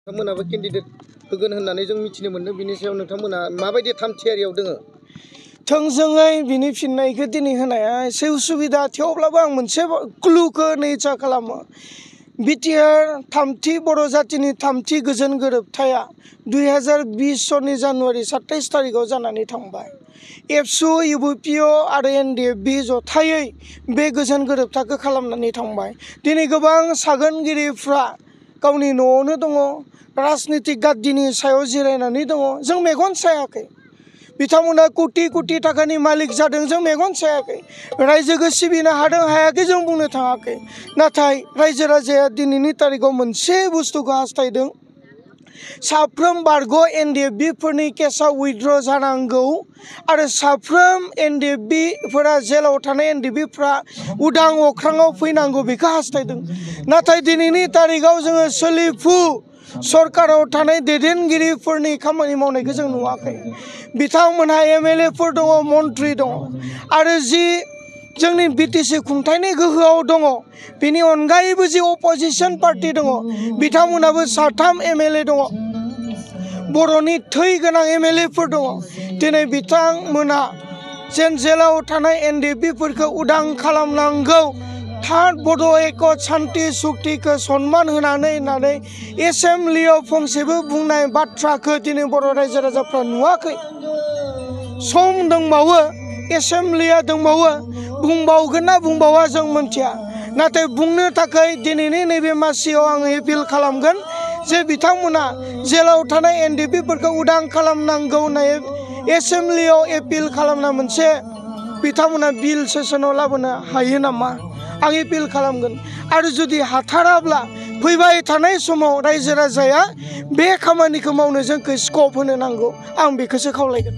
नोंथांमोनाबो केन्डिडेट होगोन होननानै जों मिथिनो मोन्दों बिनि सायाव नोंथांमोना माबायदि थामथियारियाव दोङो थोंजोङै बिनि फिननायखौ दिनै होनाया एसे उसुबिदा थेवब्लाबो आं मोनसे क्लुखौ इच्ছা खालामो बिटिआर थामथि बर' जातिनि थामथि गोजोन गोरोबथाया 2020 सननि जानुवारि 27 तारिखआव जानानै थांबाय एबसु इउपिपिअ आरो एनडिएफबि जथायै बे गोजोन गोरोबथाखौ खालामनानै थांबाय दिनै गोबां सागोनगिरिफ्रा गावनि न'आवनो दङ राजनितिक गाद्दिनि सायाव जिरायनानै दङ जों मेगन सायाखै बिथांमोना कोटि कोटि थाखानि मालिक जादों जों मेगन सायाखै रायजोखौ सिबिनो हादों हायाखै जों बुंनो थाङाखै नाथाय रायजो राजाया दिनैनि तारिखआव मोनसे बुस्थुखौ हास्थायदों साफ्रोम बारग' एनडिएफबिफोरनि केसा उइथड्र जानांगौ आरो साफ्रोम एनडिएफबिफोरा जेलाव थानाय एनडिएफबिफ्रा उदां अख्राङाव फैनांगौ बेखौ हास्थायदों नाथाय दिनैनि तारिखआव जोङो सोलिफु सरकाराव थानाय दैदेनगिरिफोरनि खामानि मावनायखौ जों नुवाखै बिथांमोनहा एमएलएफोर दङ मन्त्रि दङ आरो जि जोंनि बिटिसि खुंथायनि गोहोआव दङ बेनि अनगायैबो जि अपोजिशन पार्टी दङ बिथांमोनाबो 3 एमएलए दङ बर'नि थै गोनां एमएलएफोर दङ दिनै बिथांमोना जेन जेलाव थानाय एनडिएफबिफोरखौ उदां खालामनांगौ थार्ड बड' एकट शान्ति सुक्तिखौ सन्मान होनानै एसेम्ब्लियाव फंसेबो बुंनाय बाथ्राखौ दिनै बर' रायजो राजाफ्रा नुवाखै सम दंबावो एसेम्ब्लिया दंबावो बुंबावगोन ना बुंबावा जों मोनथिया नाथाय बुंनो थाखाय दिनैनि नैबे मासियाव आङो एपिल खालामगोन जे बिथांमोना जेलाव थानाय एनडिएफबिफोरखौ उदां खालामनांगौ होननाय एसेम्ब्लियाव एपिल खालामना मोनसे बिथांमोना बिल सेसनाव लाबोनो हायो नामा आं एपिल खालामगोन आरो जुदि हाथाराब्ला फैबाय थानाय समाव रायजो राजाया बे खामानिखौ मावनो जोंखौ स्कप होनो नांगौ आं बेखौसो खावलायगोन।